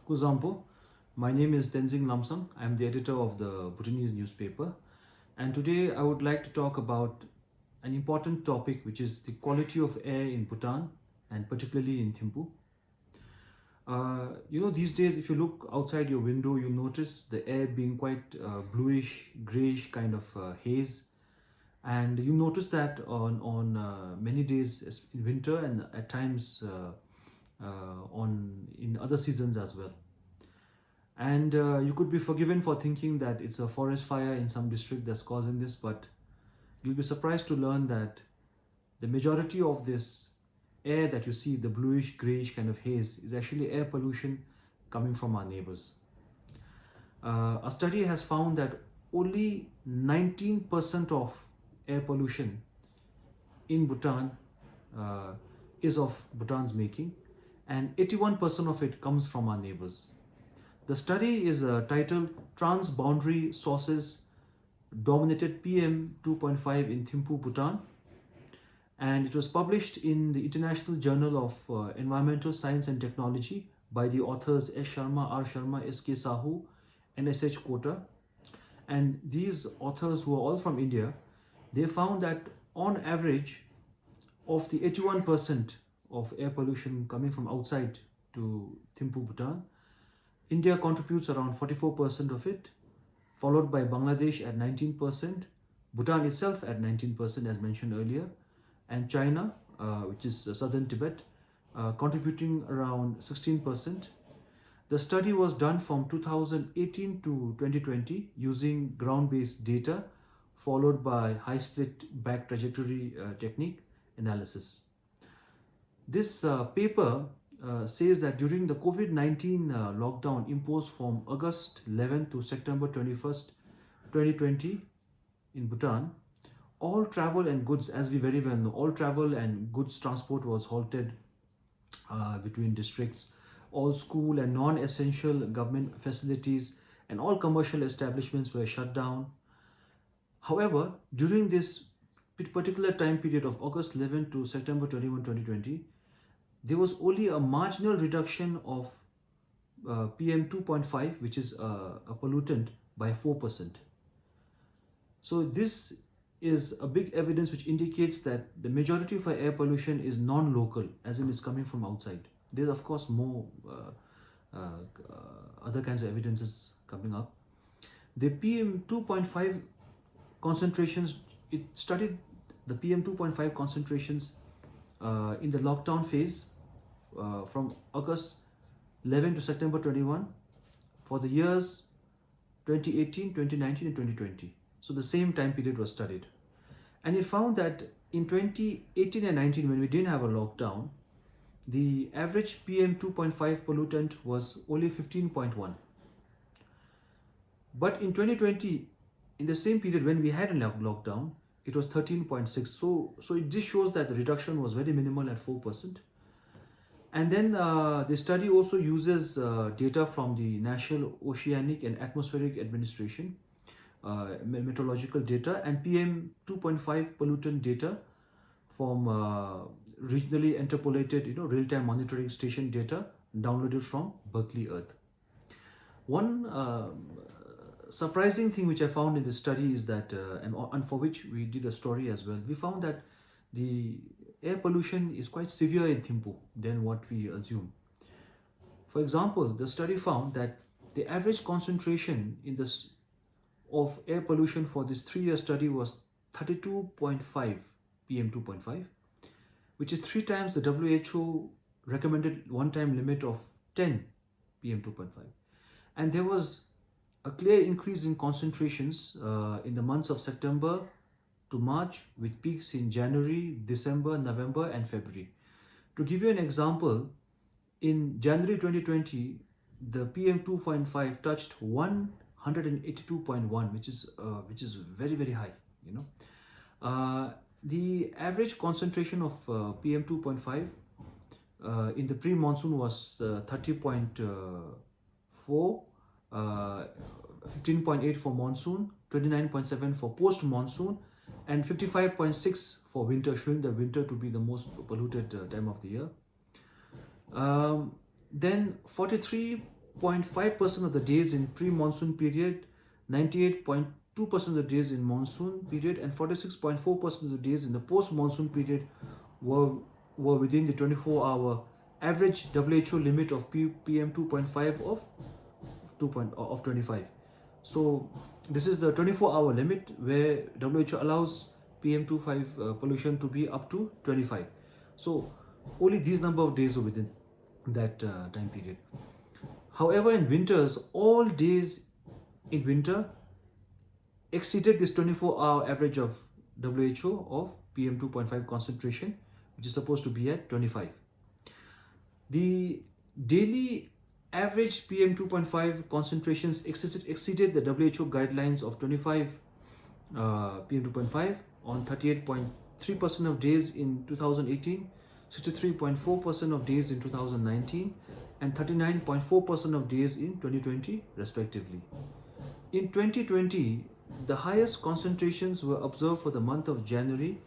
𝐿𝐻𝐾. My name is Tenzing Lamsang. I am the editor of the Bhutanese newspaper. And today I would like to talk about an important topic, which is the quality of air in Bhutan and particularly in Thimphu. These days, if you look outside your window, you'll notice the air being quite bluish, grayish kind of haze. And you notice that on many days in winter and at times in other seasons as well. And you could be forgiven for thinking that it's a forest fire in some district that's causing this, but you'll be surprised to learn that the majority of this air that you see, the bluish grayish kind of haze, is actually air pollution coming from our neighbors. A study has found that only 19% of air pollution in Bhutan is of Bhutan's making, and 81% of it comes from our neighbors. The study is titled Transboundary Sources Dominated PM 2.5 in Thimphu, Bhutan, and it was published in the International Journal of Environmental Science and Technology by the authors S. Sharma, R. Sharma, S. K. Sahu, and S. H. Kota. And these authors, who are all from India, they found that on average, of the 81% of air pollution coming from outside to Thimphu, Bhutan, India contributes around 44% of it, followed by Bangladesh at 19%, Bhutan itself at 19% as mentioned earlier, and China, which is southern Tibet, contributing around 16%. The study was done from 2018 to 2020 using ground-based data, followed by high-split back trajectory technique analysis. This paper says that during the COVID-19 lockdown imposed from August 11th to September 21st, 2020 in Bhutan, all travel and goods, as we very well know, all travel and goods transport was halted between districts. All school and non-essential government facilities and all commercial establishments were shut down. However, during this particular time period of August 11 to September 21, 2020, there was only a marginal reduction of PM 2.5, which is a pollutant, by 4%. So this is a big evidence which indicates that the majority of our air pollution is non-local, as in it's coming from outside. There's of course more other kinds of evidences coming up. The PM 2.5 concentrations, it studied the PM 2.5 concentrations in the lockdown phase from August 11 to September 21 for the years 2018, 2019 and 2020. So the same time period was studied. And it found that in 2018 and 19, when we didn't have a lockdown, the average PM 2.5 pollutant was only 15.1. But in 2020, in the same period when we had a lockdown, it was 13.6. So it just shows that the reduction was very minimal at 4%. And then the study also uses data from the National Oceanic and Atmospheric Administration, meteorological data, and PM 2.5 pollutant data from regionally interpolated, real-time monitoring station data downloaded from Berkeley Earth. One surprising thing which I found in this study is that, and for which we did a story as well, we found that the air pollution is quite severe in Thimphu than what we assume. For example, the study found that the average concentration of air pollution for this 3-year study was 32.5 PM 2.5, which is 3 times the WHO recommended one-time limit of 10 PM 2.5. And there was a clear increase in concentrations in the months of September to March, with peaks in January, December, November and February. To give you an example, in January 2020, the PM 2.5 touched 182.1, which is very, very high. The average concentration of PM 2.5 in the pre-monsoon was 30.4, 15.8 for monsoon, 29.7 for post-monsoon, and 55.6 for winter, showing the winter to be the most polluted time of the year. Then 43 98.5% of the days in pre-monsoon period, 98.2% of the days in monsoon period, and 46.4% of the days in the post-monsoon period were within the 24-hour average WHO limit of PM 2.5 of 25. So this is the 24-hour limit where WHO allows PM2.5 pollution to be up to 25. So only these number of days are within that time period. However, in winters, all days in winter exceeded this 24-hour average of WHO of PM 2.5 concentration, which is supposed to be at 25. The daily average PM 2.5 concentrations exceeded the WHO guidelines of 25 PM 2.5 on 38.3% of days in 2018, 63.4% of days in 2019, and 39.4% of days in 2020 respectively. In 2020, the highest concentrations were observed for the month of January,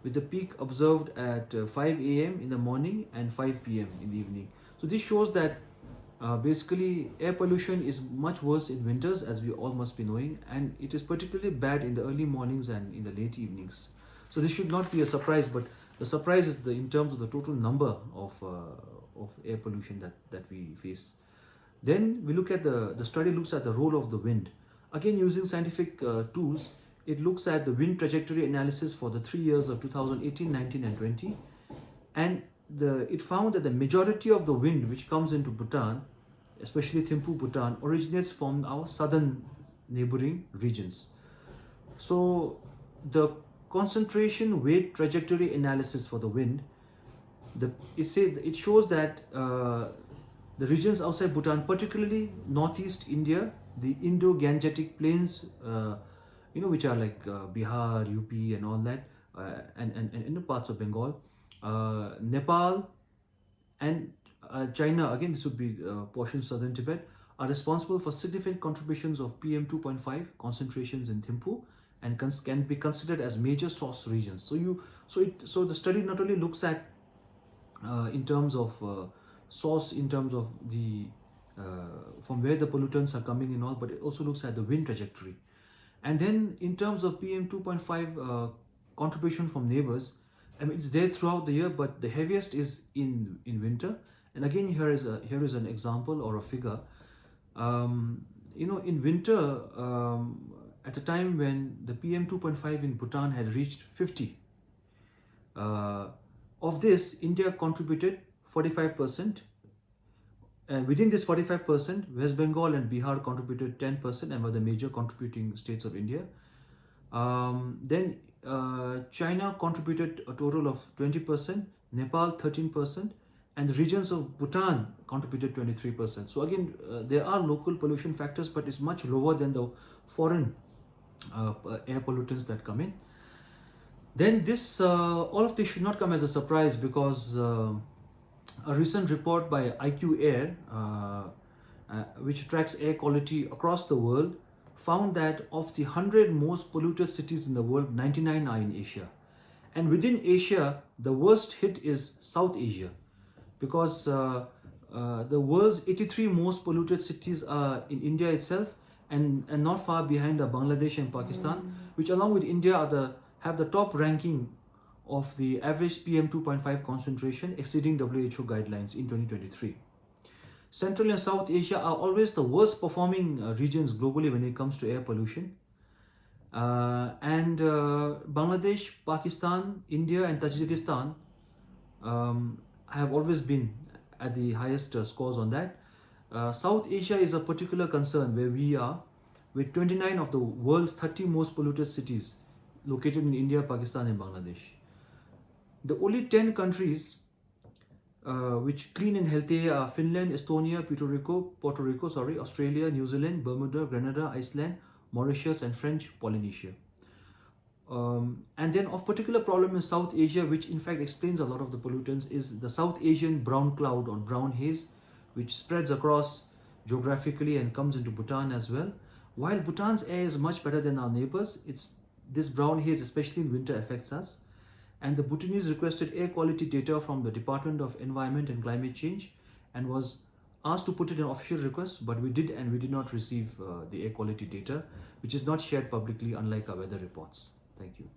with the peak observed at 5 a.m. in the morning and 5 p.m. in the evening. So this shows that basically air pollution is much worse in winters, as we all must be knowing, and it is particularly bad in the early mornings and in the late evenings. So this should not be a surprise, but the surprise is in terms of the total number of air pollution that we face. Then we look at the study looks at the role of the wind. Again, using scientific tools, it looks at the wind trajectory analysis for the 3 years of 2018, 19 and 20. And it found that the majority of the wind which comes into Bhutan, especially Thimphu, Bhutan, originates from our southern neighboring regions. So the concentration weight trajectory analysis for the wind, it shows that the regions outside Bhutan, particularly northeast India, the Indo-Gangetic plains, which are like Bihar, UP and all that, and in the parts of Bengal, Nepal and China, again this would be portions southern Tibet, are responsible for significant contributions of PM 2.5 concentrations in Thimphu and can be considered as major source regions. So the study not only looks at in terms of source, in terms of the from where the pollutants are coming and all, but it also looks at the wind trajectory. And then in terms of PM 2.5 contribution from neighbors, I mean it's there throughout the year, but the heaviest is in winter. And again, here is an example or a figure. In winter, at a time when the PM 2.5 in Bhutan had reached 50, of this India contributed 45%. Within this 45%, West Bengal and Bihar contributed 10% and were the major contributing states of India. Then China contributed a total of 20%, Nepal 13%, and the regions of Bhutan contributed 23%. So again, there are local pollution factors, but it's much lower than the foreign air pollutants that come in. Then all of this should not come as a surprise, because a recent report by 𝐴𝐸, which tracks air quality across the world, found that of the 100 most polluted cities in the world, 99 are in Asia. And within Asia, the worst hit is South Asia, because the world's 83 most polluted cities are in India itself, and not far behind are Bangladesh and Pakistan, which along with India have the top ranking of the average PM 2.5 concentration exceeding WHO guidelines in 2023. Central and South Asia are always the worst performing regions globally when it comes to air pollution. And Bangladesh, Pakistan, India and Tajikistan have always been at the highest scores on that. South Asia is a particular concern, where we are with 29 of the world's 30 most polluted cities located in India, Pakistan and Bangladesh. The only 10 countries which clean and healthy are Finland, Estonia, Puerto Rico, Australia, New Zealand, Bermuda, Grenada, Iceland, Mauritius and French Polynesia. And then of particular problem in South Asia, which in fact explains a lot of the pollutants, is the South Asian brown cloud or brown haze, which spreads across geographically and comes into Bhutan as well. While Bhutan's air is much better than our neighbors, this brown haze, especially in winter, affects us. And the Bhutanese requested air quality data from the Department of Environment and Climate Change and was asked to put it in official request, but we did, and we did not receive the air quality data, which is not shared publicly, unlike our weather reports. Thank you.